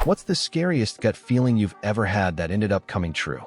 What's the scariest gut feeling you've ever had that ended up coming true?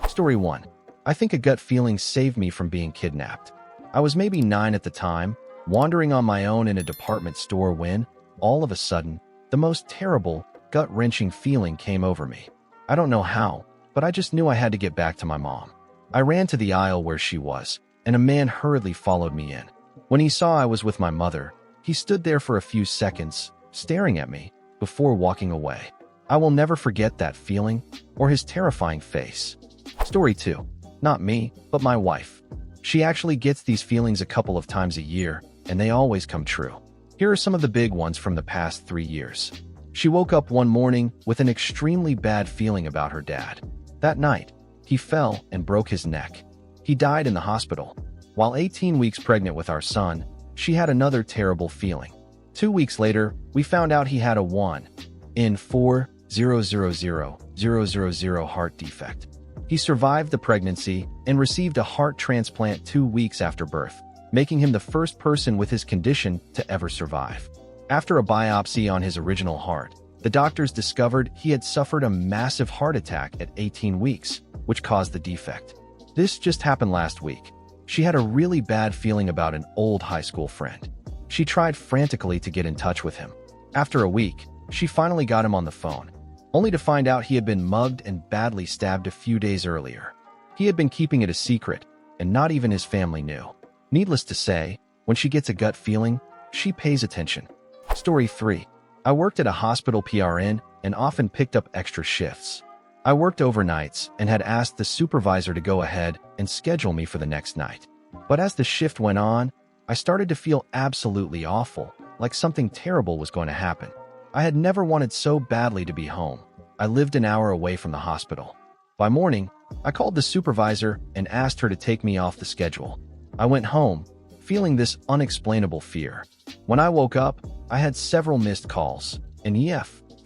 Story 1. I think a gut feeling saved me from being kidnapped. I was maybe 9 at the time, wandering on my own in a department store when, all of a sudden, the most terrible, gut-wrenching feeling came over me. I don't know how, but I just knew I had to get back to my mom. I ran to the aisle where she was, and a man hurriedly followed me in. When he saw I was with my mother, he stood there for a few seconds, staring at me, before walking away. I will never forget that feeling, or his terrifying face. Story 2. Not me, but my wife. She actually gets these feelings a couple of times a year, and they always come true. Here are some of the big ones from the past 3 years. She woke up one morning with an extremely bad feeling about her dad. That night, he fell and broke his neck. He died in the hospital. While 18 weeks pregnant with our son, she had another terrible feeling. 2 weeks later, we found out he had a 1 in 4,000,000 heart defect. He survived the pregnancy and received a heart transplant 2 weeks after birth, making him the first person with his condition to ever survive. After a biopsy on his original heart, the doctors discovered he had suffered a massive heart attack at 18 weeks, which caused the defect. This just happened last week. She had a really bad feeling about an old high school friend. She tried frantically to get in touch with him. After a week, she finally got him on the phone, only to find out he had been mugged and badly stabbed a few days earlier. He had been keeping it a secret, and not even his family knew. Needless to say, when she gets a gut feeling, she pays attention. Story 3. I worked at a hospital PRN and often picked up extra shifts. I worked overnights and had asked the supervisor to go ahead and schedule me for the next night. But as the shift went on, I started to feel absolutely awful, like something terrible was going to happen. I had never wanted so badly to be home. I lived an hour away from the hospital. By morning, I called the supervisor and asked her to take me off the schedule. I went home, feeling this unexplainable fear. When I woke up, I had several missed calls, and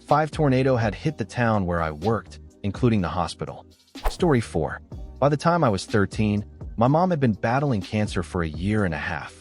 5 tornadoes had hit the town where I worked, including the hospital. Story 4. By the time I was 13, my mom had been battling cancer for a year and a half.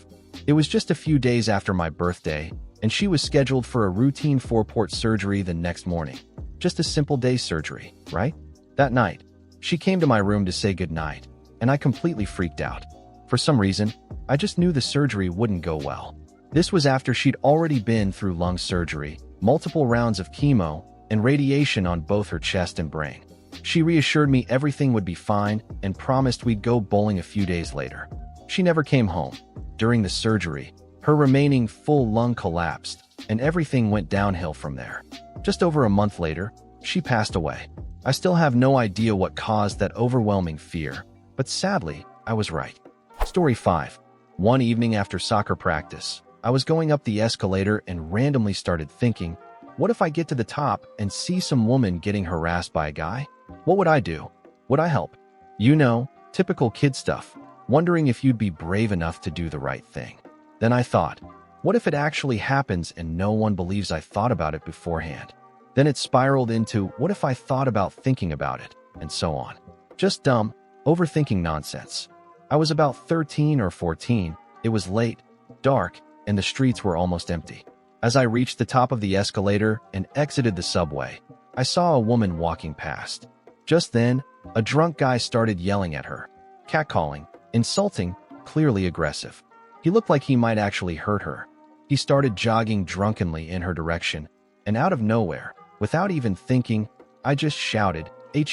It was just a few days after my birthday, and she was scheduled for a routine 4-port surgery the next morning. Just a simple day surgery, right? That night, she came to my room to say goodnight, and I completely freaked out. For some reason, I just knew the surgery wouldn't go well. This was after she'd already been through lung surgery, multiple rounds of chemo, and radiation on both her chest and brain. She reassured me everything would be fine and promised we'd go bowling a few days later. She never came home. During the surgery, her remaining full lung collapsed, and everything went downhill from there. Just over a month later, she passed away. I still have no idea what caused that overwhelming fear, but sadly, I was right. Story 5. One evening after soccer practice, I was going up the escalator and randomly started thinking, what if I get to the top and see some woman getting harassed by a guy? What would I do? Would I help? You know, typical kid stuff, wondering if you'd be brave enough to do the right thing. Then I thought, what if it actually happens and no one believes I thought about it beforehand? Then it spiraled into, what if I thought about thinking about it, and so on. Just dumb, overthinking nonsense. I was about 13 or 14, it was late, dark, and the streets were almost empty. As I reached the top of the escalator and exited the subway, I saw a woman walking past. Just then, a drunk guy started yelling at her, catcalling, insulting, clearly aggressive. He looked like he might actually hurt her. He started jogging drunkenly in her direction, and out of nowhere, without even thinking, I just shouted, "Hey!"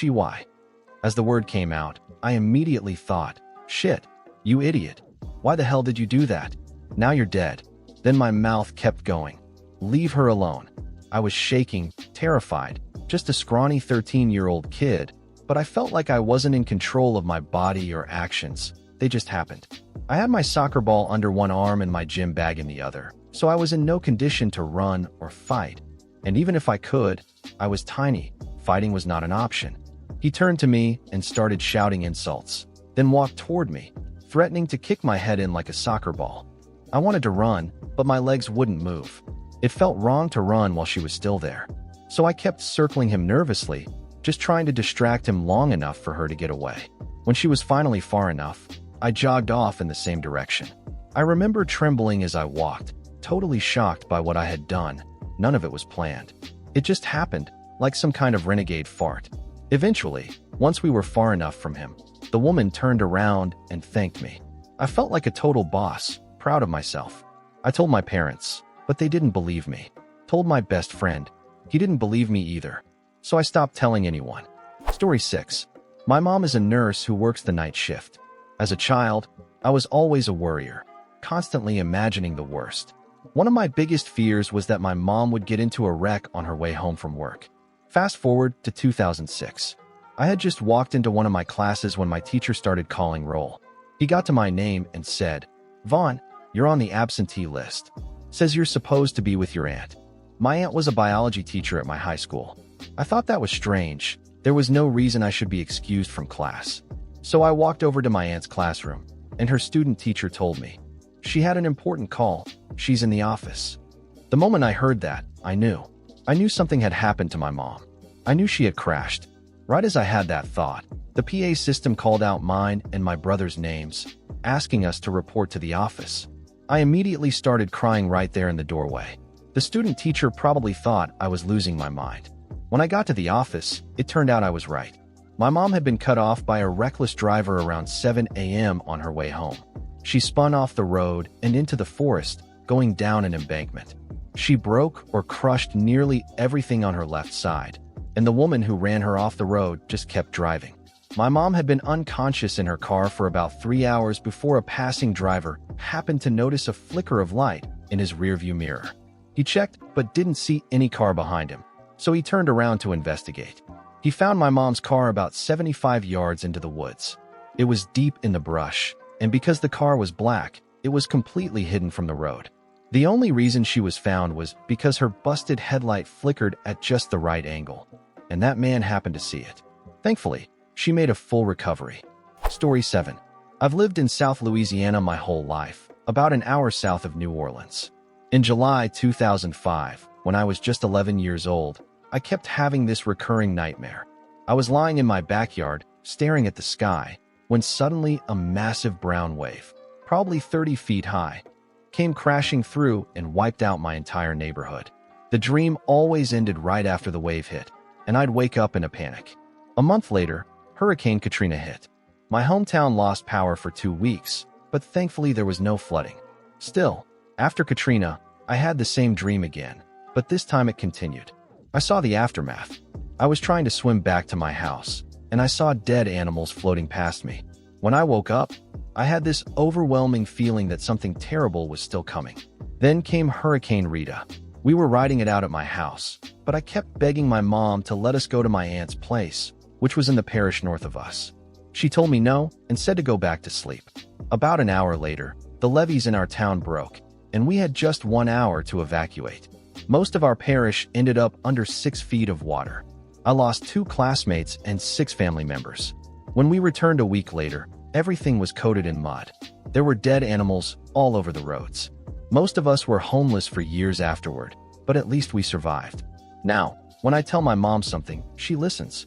As the word came out, I immediately thought, shit, you idiot. Why the hell did you do that? Now you're dead. Then my mouth kept going. Leave her alone. I was shaking, terrified, just a scrawny 13-year-old kid, but I felt like I wasn't in control of my body or actions. They just happened. I had my soccer ball under one arm and my gym bag in the other, so I was in no condition to run or fight. And even if I could, I was tiny. Fighting was not an option. He turned to me and started shouting insults, then walked toward me, threatening to kick my head in like a soccer ball. I wanted to run, but my legs wouldn't move. It felt wrong to run while she was still there. So I kept circling him nervously, just trying to distract him long enough for her to get away. When she was finally far enough, I jogged off in the same direction. I remember trembling as I walked, totally shocked by what I had done. None of it was planned. It just happened, like some kind of renegade fart. Eventually, once we were far enough from him, the woman turned around and thanked me. I felt like a total boss, proud of myself. I told my parents, but they didn't believe me. Told my best friend. He didn't believe me either. So I stopped telling anyone. Story 6. My mom is a nurse who works the night shift. As a child, I was always a worrier, constantly imagining the worst. One of my biggest fears was that my mom would get into a wreck on her way home from work. Fast forward to 2006. I had just walked into one of my classes when my teacher started calling roll. He got to my name and said, "Vaughn, you're on the absentee list. Says you're supposed to be with your aunt." My aunt was a biology teacher at my high school. I thought that was strange. There was no reason I should be excused from class. So I walked over to my aunt's classroom, and her student teacher told me, "She had an important call. She's in the office." The moment I heard that, I knew something had happened to my mom. I knew she had crashed. Right as I had that thought, the PA system called out mine and my brother's names, asking us to report to the office. I immediately started crying right there in the doorway. The student teacher probably thought I was losing my mind. When I got to the office, it turned out I was right. My mom had been cut off by a reckless driver around 7 a.m. on her way home. She spun off the road and into the forest, going down an embankment. She broke or crushed nearly everything on her left side, and the woman who ran her off the road just kept driving. My mom had been unconscious in her car for about 3 hours before a passing driver happened to notice a flicker of light in his rearview mirror. He checked but didn't see any car behind him, so he turned around to investigate. He found my mom's car about 75 yards into the woods. It was deep in the brush, and because the car was black, it was completely hidden from the road. The only reason she was found was because her busted headlight flickered at just the right angle, and that man happened to see it. Thankfully, she made a full recovery. Story 7. I've lived in South Louisiana my whole life, about an hour south of New Orleans. In July 2005, when I was just 11 years old, I kept having this recurring nightmare. I was lying in my backyard, staring at the sky, when suddenly a massive brown wave, probably 30 feet high, came crashing through and wiped out my entire neighborhood. The dream always ended right after the wave hit, and I'd wake up in a panic. A month later, Hurricane Katrina hit. My hometown lost power for 2 weeks, but thankfully there was no flooding. Still, after Katrina, I had the same dream again, but this time it continued. I saw the aftermath. I was trying to swim back to my house, and I saw dead animals floating past me. When I woke up, I had this overwhelming feeling that something terrible was still coming. Then came Hurricane Rita. We were riding it out at my house, but I kept begging my mom to let us go to my aunt's place, which was in the parish north of us. She told me no and said to go back to sleep. About an hour later, the levees in our town broke, and we had just 1 hour to evacuate. Most of our parish ended up under 6 feet of water. I lost 2 classmates and 6 family members. When we returned a week later, everything was coated in mud. There were dead animals all over the roads. Most of us were homeless for years afterward, but at least we survived. Now, when I tell my mom something, she listens.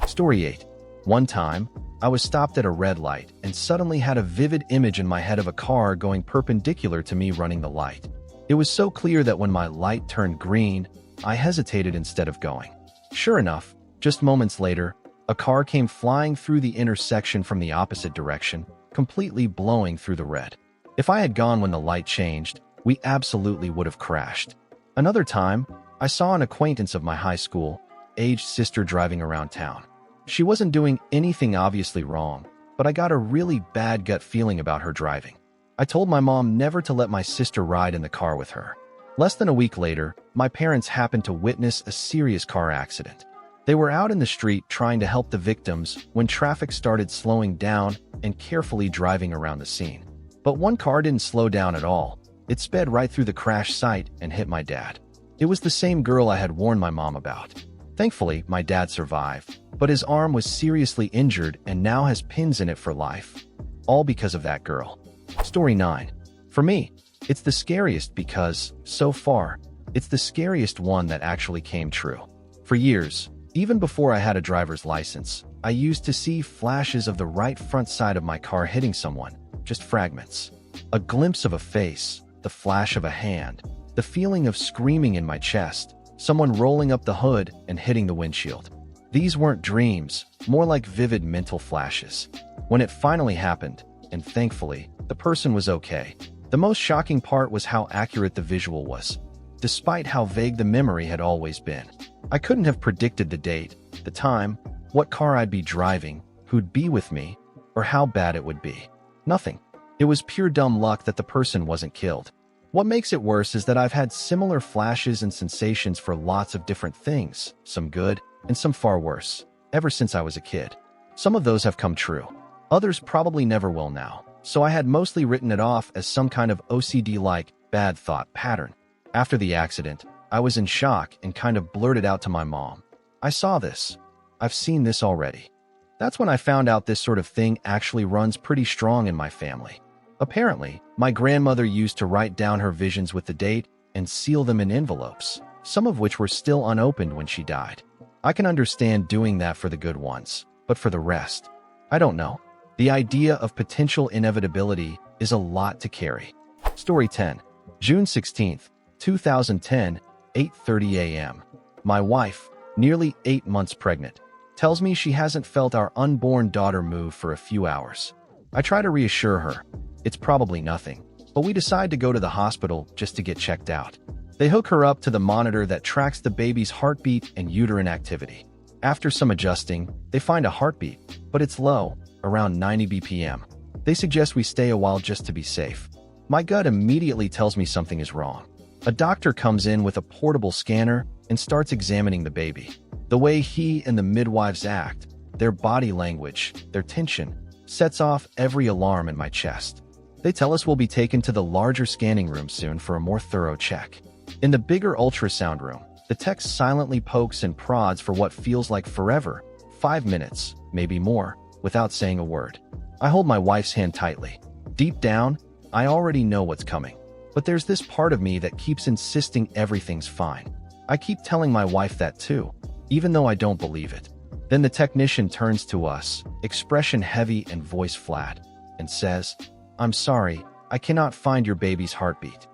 Story 8. One time, I was stopped at a red light and suddenly had a vivid image in my head of a car going perpendicular to me running the light. It was so clear that when my light turned green, I hesitated instead of going. Sure enough, just moments later, a car came flying through the intersection from the opposite direction, completely blowing through the red. If I had gone when the light changed, we absolutely would have crashed. Another time, I saw an acquaintance of my high school, aged sister driving around town. She wasn't doing anything obviously wrong, but I got a really bad gut feeling about her driving. I told my mom never to let my sister ride in the car with her. Less than a week later, my parents happened to witness a serious car accident. They were out in the street trying to help the victims when traffic started slowing down and carefully driving around the scene. But one car didn't slow down at all. It sped right through the crash site and hit my dad. It was the same girl I had warned my mom about. Thankfully, my dad survived, but his arm was seriously injured and now has pins in it for life. All because of that girl. Story 9. For me, it's the scariest because, so far, it's the scariest one that actually came true. For years, even before I had a driver's license, I used to see flashes of the right front side of my car hitting someone, just fragments. A glimpse of a face, the flash of a hand, the feeling of screaming in my chest, someone rolling up the hood and hitting the windshield. These weren't dreams, more like vivid mental flashes. When it finally happened, and thankfully, the person was okay, the most shocking part was how accurate the visual was. Despite how vague the memory had always been, I couldn't have predicted the date, the time, what car I'd be driving, who'd be with me, or how bad it would be. Nothing. It was pure dumb luck that the person wasn't killed. What makes it worse is that I've had similar flashes and sensations for lots of different things, some good and some far worse, ever since I was a kid. Some of those have come true. Others probably never will now, so I had mostly written it off as some kind of OCD-like bad thought pattern. After the accident, I was in shock and kind of blurted out to my mom, "I saw this. I've seen this already." That's when I found out this sort of thing actually runs pretty strong in my family. Apparently, my grandmother used to write down her visions with the date and seal them in envelopes, some of which were still unopened when she died. I can understand doing that for the good ones, but for the rest, I don't know. The idea of potential inevitability is a lot to carry. Story 10. June 16th, 2010, 8:30 a.m. My wife, nearly 8 months pregnant, tells me she hasn't felt our unborn daughter move for a few hours. I try to reassure her. It's probably nothing, but we decide to go to the hospital just to get checked out. They hook her up to the monitor that tracks the baby's heartbeat and uterine activity. After some adjusting, they find a heartbeat, but it's low, around 90 BPM. They suggest we stay a while just to be safe. My gut immediately tells me something is wrong. A doctor comes in with a portable scanner and starts examining the baby. The way he and the midwives act, their body language, their tension, sets off every alarm in my chest. They tell us we'll be taken to the larger scanning room soon for a more thorough check. In the bigger ultrasound room, the tech silently pokes and prods for what feels like forever, 5 minutes, maybe more, without saying a word. I hold my wife's hand tightly. Deep down, I already know what's coming. But there's this part of me that keeps insisting everything's fine. I keep telling my wife that too, even though I don't believe it. Then the technician turns to us, expression heavy and voice flat, and says, "I'm sorry, I cannot find your baby's heartbeat."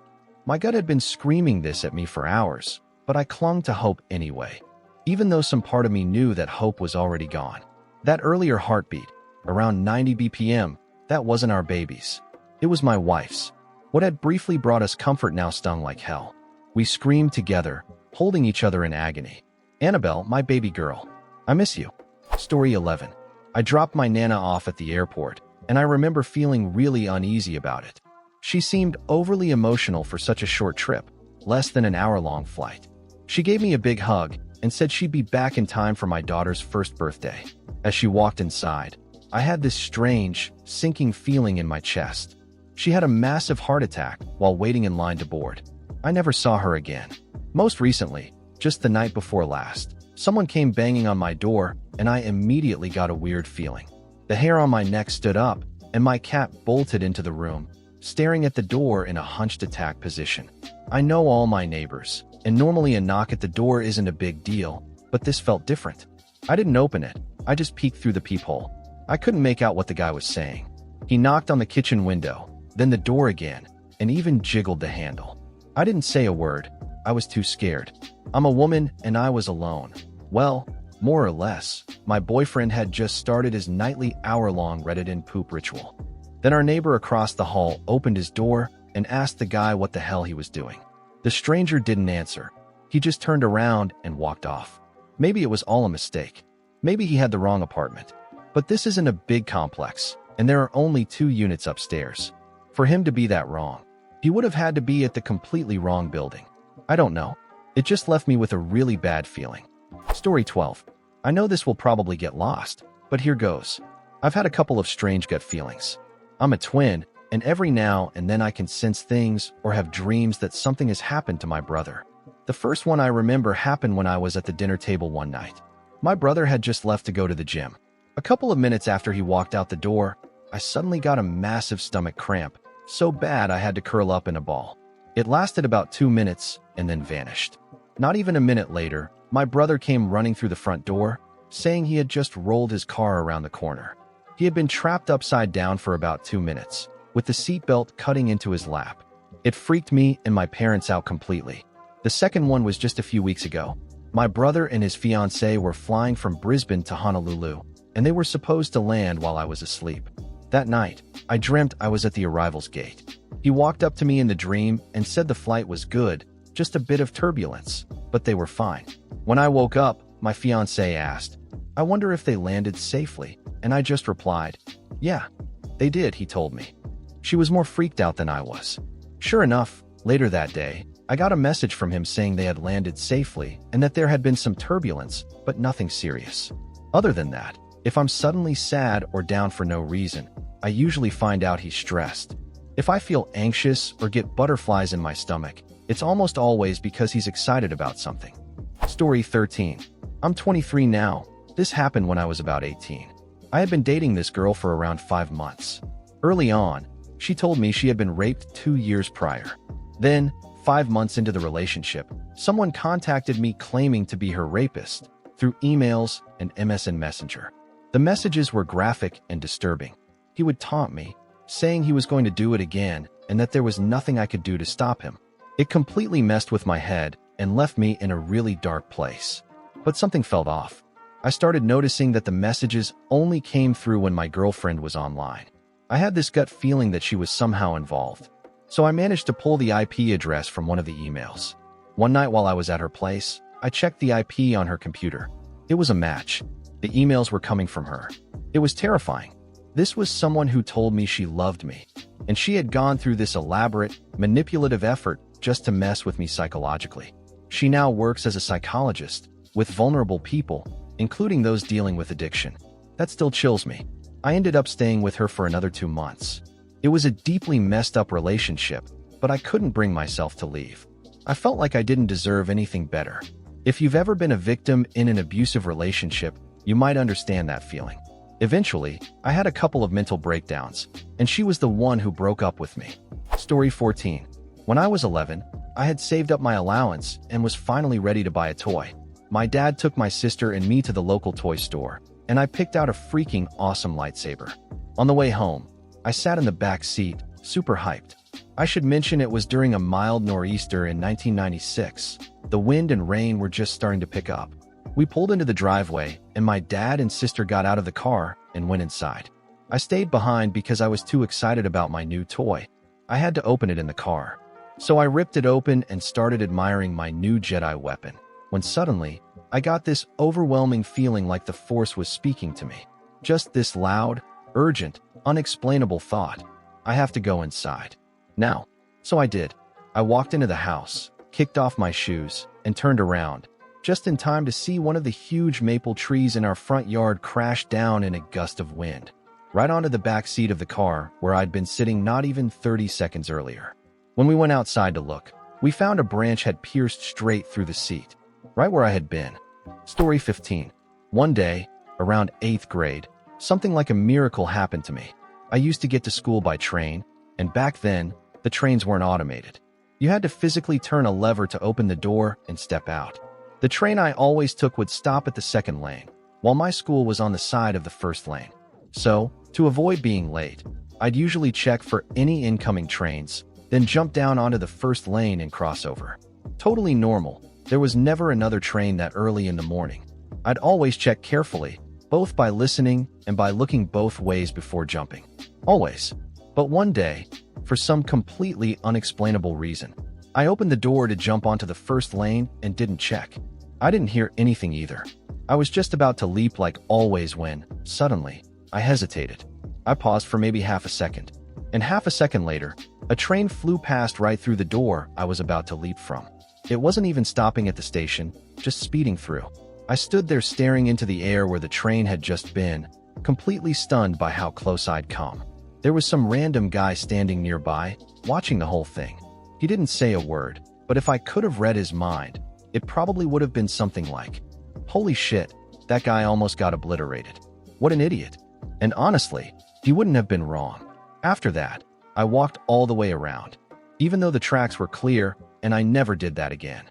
My gut had been screaming this at me for hours, but I clung to hope anyway, even though some part of me knew that hope was already gone. That earlier heartbeat, around 90 BPM, that wasn't our baby's. It was my wife's. What had briefly brought us comfort now stung like hell. We screamed together, holding each other in agony. "Annabelle, my baby girl, I miss you." Story 11. I dropped my Nana off at the airport, and I remember feeling really uneasy about it. She seemed overly emotional for such a short trip, less than an hour-long flight. She gave me a big hug and said she'd be back in time for my daughter's first birthday. As she walked inside, I had this strange, sinking feeling in my chest. She had a massive heart attack while waiting in line to board. I never saw her again. Most recently, just the night before last, someone came banging on my door, and I immediately got a weird feeling. The hair on my neck stood up, and my cat bolted into the room, staring at the door in a hunched attack position. I know all my neighbors, and normally a knock at the door isn't a big deal, but this felt different. I didn't open it, I just peeked through the peephole. I couldn't make out what the guy was saying. He knocked on the kitchen window, then the door again, and even jiggled the handle. I didn't say a word. I was too scared. I'm a woman, and I was alone. Well, more or less. My boyfriend had just started his nightly hour-long Reddit and poop ritual. Then our neighbor across the hall opened his door and asked the guy what the hell he was doing. The stranger didn't answer. He just turned around and walked off. Maybe it was all a mistake. Maybe he had the wrong apartment. But this isn't a big complex, and there are only 2 units upstairs. For him to be that wrong, he would have had to be at the completely wrong building. I don't know. It just left me with a really bad feeling. Story 12. I know this will probably get lost, but here goes. I've had a couple of strange gut feelings. I'm a twin, and every now and then I can sense things or have dreams that something has happened to my brother. The first one I remember happened when I was at the dinner table one night. My brother had just left to go to the gym. A couple of minutes after he walked out the door, I suddenly got a massive stomach cramp, so bad I had to curl up in a ball. It lasted about 2 minutes and then vanished. Not even a minute later, my brother came running through the front door, saying he had just rolled his car around the corner. He had been trapped upside down for about 2 minutes, with the seatbelt cutting into his lap. It freaked me and my parents out completely. The second one was just a few weeks ago. My brother and his fiancée were flying from Brisbane to Honolulu, and they were supposed to land while I was asleep. That night, I dreamt I was at the arrivals gate. He walked up to me in the dream and said the flight was good, just a bit of turbulence, but they were fine. When I woke up, my fiancée asked, "I wonder if they landed safely," and I just replied, "Yeah, they did," he told me. She was more freaked out than I was. Sure enough, later that day, I got a message from him saying they had landed safely and that there had been some turbulence, but nothing serious. Other than that, if I'm suddenly sad or down for no reason, I usually find out he's stressed. If I feel anxious or get butterflies in my stomach, it's almost always because he's excited about something. Story 13. I'm 23 now. This happened when I was about 18. I had been dating this girl for around 5 months. Early on, she told me she had been raped 2 years prior. Then, 5 months into the relationship, someone contacted me claiming to be her rapist through emails and MSN Messenger. The messages were graphic and disturbing. He would taunt me, saying he was going to do it again and that there was nothing I could do to stop him. It completely messed with my head and left me in a really dark place. But something felt off. I started noticing that the messages only came through when my girlfriend was online. I had this gut feeling that she was somehow involved. So I managed to pull the IP address from one of the emails. One night while I was at her place, I checked the IP on her computer. It was a match. The emails were coming from her. It was terrifying. This was someone who told me she loved me, and she had gone through this elaborate, manipulative effort just to mess with me psychologically. She now works as a psychologist with vulnerable people, including those dealing with addiction. That still chills me. I ended up staying with her for another 2 months. It was a deeply messed up relationship, but I couldn't bring myself to leave. I felt like I didn't deserve anything better. If you've ever been a victim in an abusive relationship, you might understand that feeling. Eventually, I had a couple of mental breakdowns, and she was the one who broke up with me. Story 14. When I was 11, I had saved up my allowance and was finally ready to buy a toy. My dad took my sister and me to the local toy store, and I picked out a freaking awesome lightsaber. On the way home, I sat in the back seat, super hyped. I should mention it was during a mild nor'easter in 1996. The wind and rain were just starting to pick up. We pulled into the driveway, and my dad and sister got out of the car and went inside. I stayed behind because I was too excited about my new toy. I had to open it in the car. So I ripped it open and started admiring my new Jedi weapon, when suddenly, I got this overwhelming feeling like the Force was speaking to me. Just this loud, urgent, unexplainable thought. I have to go inside. Now. So I did. I walked into the house, kicked off my shoes, and turned around, just in time to see one of the huge maple trees in our front yard crash down in a gust of wind, right onto the back seat of the car where I'd been sitting not even 30 seconds earlier. When we went outside to look, we found a branch had pierced straight through the seat, right where I had been. Story 15. One day, around 8th grade, something like a miracle happened to me. I used to get to school by train, and back then, the trains weren't automated. You had to physically turn a lever to open the door and step out. The train I always took would stop at the second lane, while my school was on the side of the first lane. So, to avoid being late, I'd usually check for any incoming trains, then jump down onto the first lane and cross over. Totally normal. There was never another train that early in the morning. I'd always check carefully, both by listening and by looking both ways before jumping. Always. But one day, for some completely unexplainable reason, I opened the door to jump onto the first lane and didn't check. I didn't hear anything either. I was just about to leap like always when, suddenly, I hesitated. I paused for maybe half a second. And half a second later, a train flew past right through the door I was about to leap from. It wasn't even stopping at the station, just speeding through. I stood there staring into the air where the train had just been, completely stunned by how close I'd come. There was some random guy standing nearby, watching the whole thing. He didn't say a word, but if I could have read his mind, it probably would have been something like, "Holy shit, that guy almost got obliterated. What an idiot." And honestly, he wouldn't have been wrong. After that, I walked all the way around, even though the tracks were clear, and I never did that again.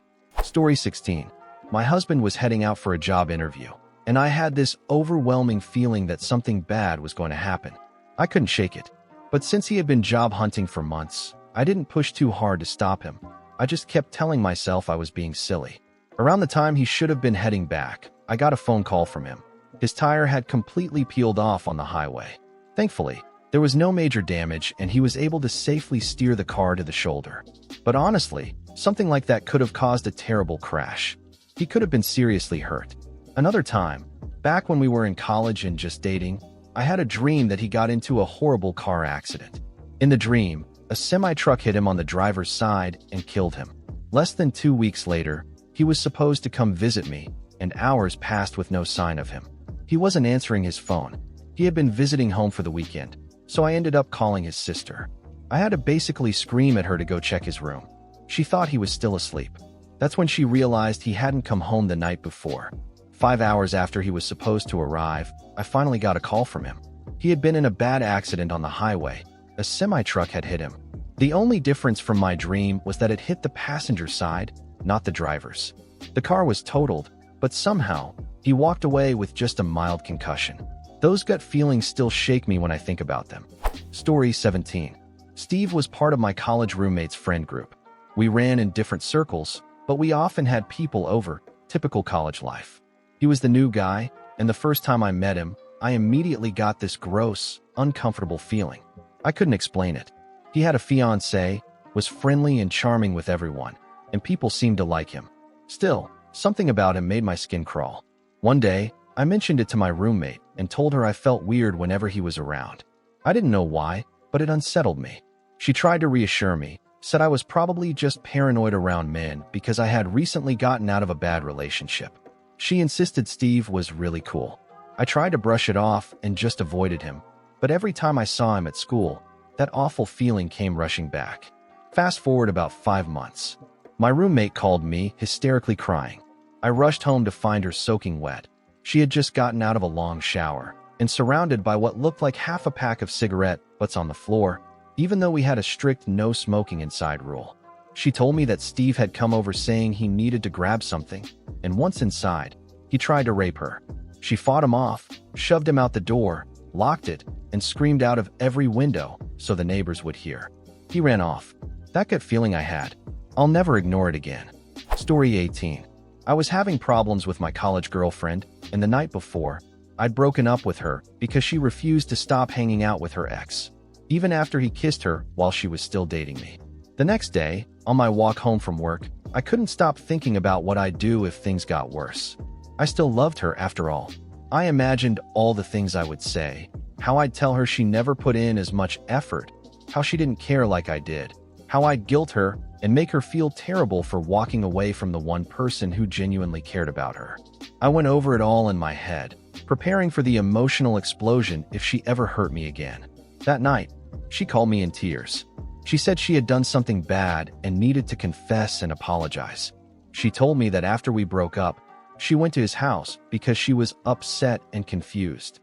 Story 16. My husband was heading out for a job interview, and I had this overwhelming feeling that something bad was going to happen. I couldn't shake it. But since he had been job hunting for months, I didn't push too hard to stop him. I just kept telling myself I was being silly. Around the time he should have been heading back, I got a phone call from him. His tire had completely peeled off on the highway. Thankfully, there was no major damage and he was able to safely steer the car to the shoulder. But honestly, something like that could have caused a terrible crash. He could have been seriously hurt. Another time, back when we were in college and just dating, I had a dream that he got into a horrible car accident. In the dream, a semi-truck hit him on the driver's side and killed him. Less than 2 weeks later, he was supposed to come visit me, and hours passed with no sign of him. He wasn't answering his phone. He had been visiting home for the weekend, so I ended up calling his sister. I had to basically scream at her to go check his room. She thought he was still asleep. That's when she realized he hadn't come home the night before. 5 hours after he was supposed to arrive, I finally got a call from him. He had been in a bad accident on the highway. A semi-truck had hit him. The only difference from my dream was that it hit the passenger side, not the driver's. The car was totaled, but somehow, he walked away with just a mild concussion. Those gut feelings still shake me when I think about them. Story 17. Steve was part of my college roommate's friend group. We ran in different circles, but we often had people over, typical college life. He was the new guy, and the first time I met him, I immediately got this gross, uncomfortable feeling. I couldn't explain it. He had a fiancée, was friendly and charming with everyone, and people seemed to like him. Still, something about him made my skin crawl. One day, I mentioned it to my roommate and told her I felt weird whenever he was around. I didn't know why, but it unsettled me. She tried to reassure me, said I was probably just paranoid around men because I had recently gotten out of a bad relationship. She insisted Steve was really cool. I tried to brush it off and just avoided him, but every time I saw him at school, that awful feeling came rushing back. Fast forward about 5 months. My roommate called me, hysterically crying. I rushed home to find her soaking wet. She had just gotten out of a long shower and surrounded by what looked like half a pack of cigarette butts on the floor, even though we had a strict no smoking inside rule. She told me that Steve had come over saying he needed to grab something, and once inside, he tried to rape her. She fought him off, shoved him out the door, locked it, and screamed out of every window so the neighbors would hear. He ran off. That gut feeling I had, I'll never ignore it again. Story 18. I was having problems with my college girlfriend, and the night before, I'd broken up with her because she refused to stop hanging out with her ex, even after he kissed her while she was still dating me. The next day, on my walk home from work, I couldn't stop thinking about what I'd do if things got worse. I still loved her after all. I imagined all the things I would say, how I'd tell her she never put in as much effort, how she didn't care like I did, how I'd guilt her and make her feel terrible for walking away from the one person who genuinely cared about her. I went over it all in my head, preparing for the emotional explosion if she ever hurt me again. That night, she called me in tears. She said she had done something bad and needed to confess and apologize. She told me that after we broke up, she went to his house because she was upset and confused.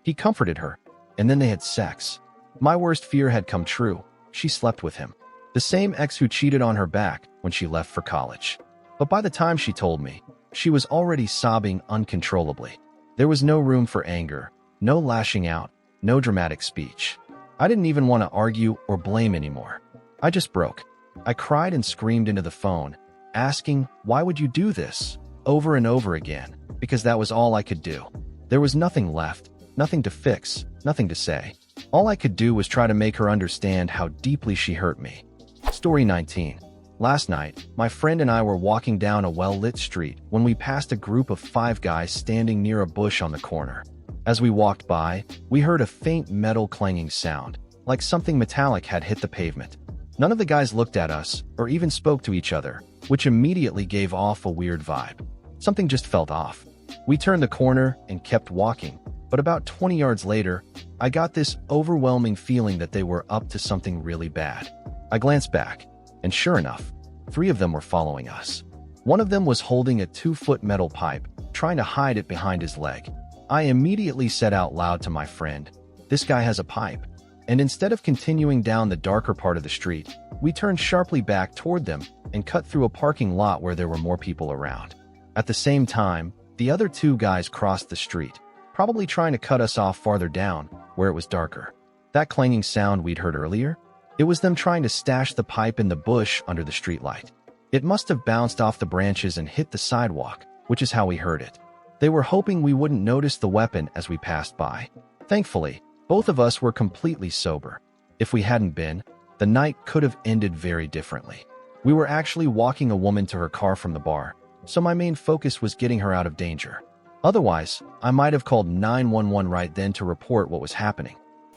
He comforted her, and then they had sex. My worst fear had come true. She slept with him, the same ex who cheated on her back when she left for college. But by the time she told me, she was already sobbing uncontrollably. There was no room for anger, no lashing out, no dramatic speech. I didn't even want to argue or blame anymore. I just broke. I cried and screamed into the phone, asking, "Why would you do this?" over and over again, because that was all I could do. There was nothing left, nothing to fix, nothing to say. All I could do was try to make her understand how deeply she hurt me. Story 19. Last night, my friend and I were walking down a well-lit street when we passed a group of 5 guys standing near a bush on the corner. As we walked by, we heard a faint metal clanging sound, like something metallic had hit the pavement. None of the guys looked at us or even spoke to each other, which immediately gave off a weird vibe. Something just felt off. We turned the corner and kept walking, but about 20 yards later, I got this overwhelming feeling that they were up to something really bad. I glanced back, and sure enough, 3 of them were following us. One of them was holding a 2-foot metal pipe, trying to hide it behind his leg. I immediately said out loud to my friend, "This guy has a pipe." And instead of continuing down the darker part of the street, we turned sharply back toward them and cut through a parking lot where there were more people around. At the same time, the other 2 guys crossed the street, probably trying to cut us off farther down, where it was darker. That clanging sound we'd heard earlier? It was them trying to stash the pipe in the bush under the streetlight. It must have bounced off the branches and hit the sidewalk, which is how we heard it. They were hoping we wouldn't notice the weapon as we passed by. Thankfully, both of us were completely sober. If we hadn't been, the night could have ended very differently. We were actually walking a woman to her car from the bar, so my main focus was getting her out of danger. Otherwise, I might have called 911 right then to report what was happening.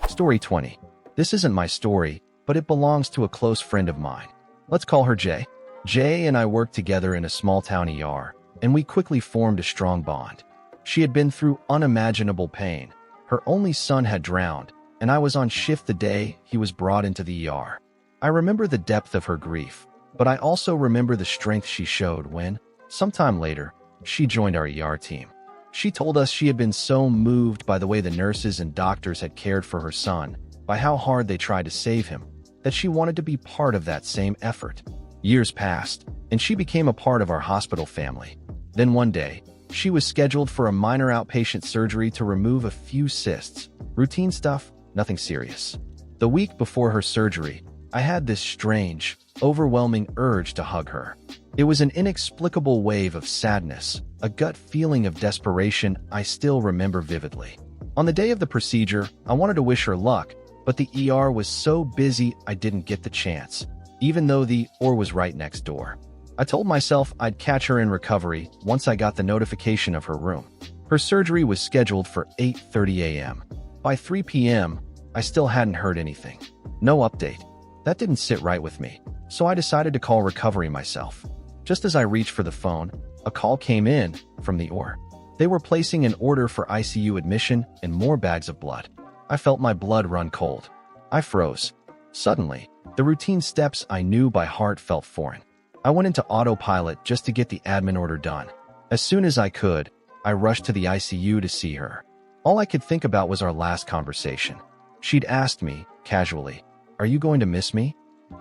Story 20. This isn't my story, but it belongs to a close friend of mine. Let's call her Jay. Jay and I worked together in a small town ER, and we quickly formed a strong bond. She had been through unimaginable pain. Her only son had drowned, and I was on shift the day he was brought into the ER. I remember the depth of her grief, but I also remember the strength she showed when, sometime later, she joined our ER team. She told us she had been so moved by the way the nurses and doctors had cared for her son, by how hard they tried to save him, that she wanted to be part of that same effort. Years passed, and she became a part of our hospital family. Then one day, she was scheduled for a minor outpatient surgery to remove a few cysts. Routine stuff, nothing serious. The week before her surgery, I had this strange, overwhelming urge to hug her. It was an inexplicable wave of sadness, a gut feeling of desperation I still remember vividly. On the day of the procedure, I wanted to wish her luck, but the ER was so busy I didn't get the chance, even though the OR was right next door. I told myself I'd catch her in recovery once I got the notification of her room. Her surgery was scheduled for 8:30 a.m. By 3 p.m., I still hadn't heard anything. No update. That didn't sit right with me, so I decided to call recovery myself. Just as I reached for the phone, a call came in from the OR. They were placing an order for ICU admission and more bags of blood. I felt my blood run cold. I froze. Suddenly, the routine steps I knew by heart felt foreign. I went into autopilot just to get the admin order done. As soon as I could, I rushed to the ICU to see her. All I could think about was our last conversation. She'd asked me, casually, "Are you going to miss me?"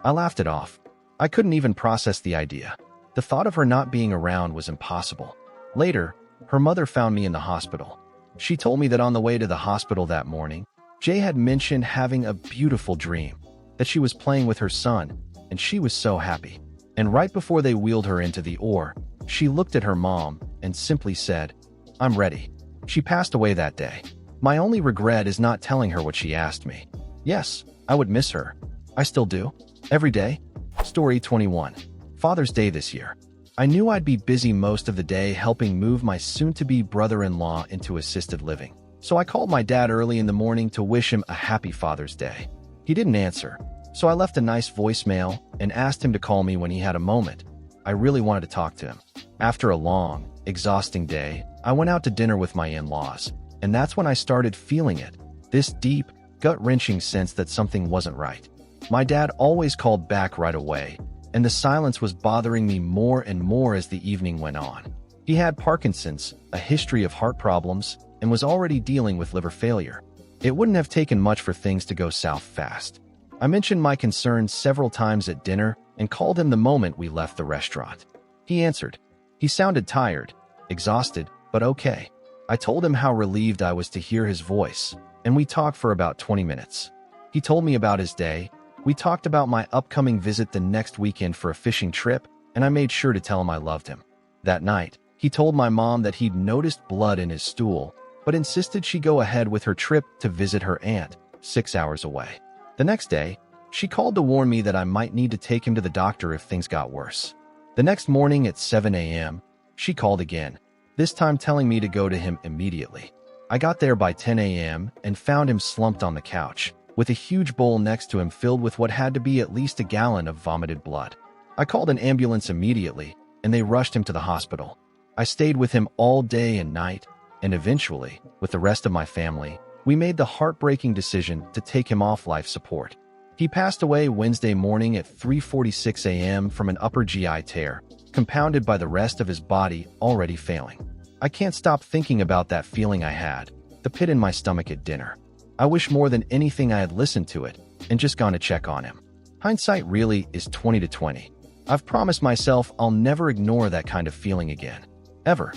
I laughed it off. I couldn't even process the idea. The thought of her not being around was impossible. Later, her mother found me in the hospital. She told me that on the way to the hospital that morning, Jay had mentioned having a beautiful dream, that she was playing with her son, and she was so happy. And right before they wheeled her into the OR, she looked at her mom and simply said, "I'm ready." She passed away that day. My only regret is not telling her what she asked me. Yes, I would miss her. I still do. Every day. Story 21. Father's Day this year. I knew I'd be busy most of the day helping move my soon-to-be brother-in-law into assisted living. So I called my dad early in the morning to wish him a happy Father's Day. He didn't answer, so I left a nice voicemail and asked him to call me when he had a moment. I really wanted to talk to him. After a long, exhausting day, I went out to dinner with my in-laws, and that's when I started feeling it, this deep, gut-wrenching sense that something wasn't right. My dad always called back right away, and the silence was bothering me more and more as the evening went on. He had Parkinson's, a history of heart problems, and was already dealing with liver failure. It wouldn't have taken much for things to go south fast. I mentioned my concerns several times at dinner and called him the moment we left the restaurant. He answered. He sounded tired, exhausted, but okay. I told him how relieved I was to hear his voice, and we talked for about 20 minutes. He told me about his day. We talked about my upcoming visit the next weekend for a fishing trip, and I made sure to tell him I loved him. That night, he told my mom that he'd noticed blood in his stool, but insisted she go ahead with her trip to visit her aunt, 6 hours away. The next day, she called to warn me that I might need to take him to the doctor if things got worse. The next morning at 7 a.m., she called again, this time telling me to go to him immediately. I got there by 10 a.m. and found him slumped on the couch, with a huge bowl next to him filled with what had to be at least a gallon of vomited blood. I called an ambulance immediately, and they rushed him to the hospital. I stayed with him all day and night, and eventually, with the rest of my family, we made the heartbreaking decision to take him off life support. He passed away Wednesday morning at 3:46 a.m. from an upper GI tear, compounded by the rest of his body already failing. I can't stop thinking about that feeling I had, the pit in my stomach at dinner. I wish more than anything I had listened to it and just gone to check on him. Hindsight really is 20/20. I've promised myself I'll never ignore that kind of feeling again. Ever.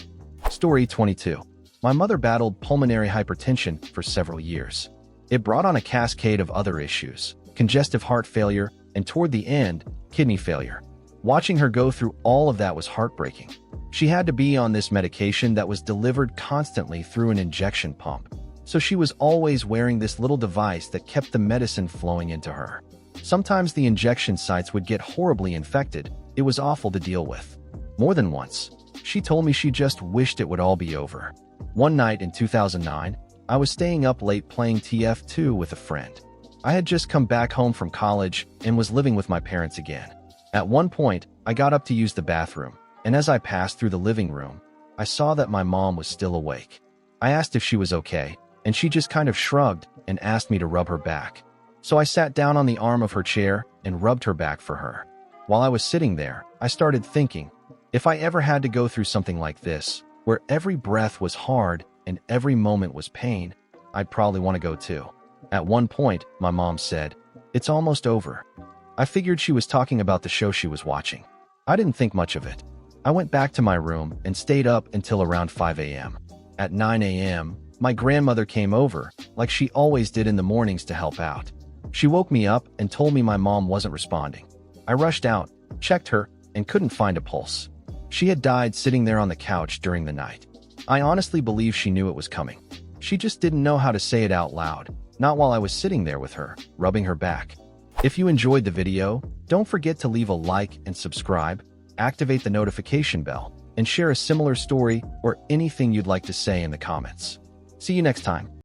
Story 22. My mother battled pulmonary hypertension for several years. It brought on a cascade of other issues, congestive heart failure, and toward the end, kidney failure. Watching her go through all of that was heartbreaking. She had to be on this medication that was delivered constantly through an injection pump, so she was always wearing this little device that kept the medicine flowing into her. Sometimes the injection sites would get horribly infected. It was awful to deal with. More than once, she told me she just wished it would all be over. One night in 2009, I was staying up late playing TF2 with a friend. I had just come back home from college and was living with my parents again. At one point, I got up to use the bathroom, and as I passed through the living room, I saw that my mom was still awake. I asked if she was okay, and she just kind of shrugged and asked me to rub her back. So I sat down on the arm of her chair and rubbed her back for her. While I was sitting there, I started thinking, if I ever had to go through something like this, where every breath was hard and every moment was pain, I'd probably want to go too. At one point, my mom said, "It's almost over." I figured she was talking about the show she was watching. I didn't think much of it. I went back to my room and stayed up until around 5 a.m. At 9 a.m., my grandmother came over, like she always did in the mornings, to help out. She woke me up and told me my mom wasn't responding. I rushed out, checked her, and couldn't find a pulse. She had died sitting there on the couch during the night. I honestly believe she knew it was coming. She just didn't know how to say it out loud, not while I was sitting there with her, rubbing her back. If you enjoyed the video, don't forget to leave a like and subscribe, activate the notification bell, and share a similar story or anything you'd like to say in the comments. See you next time.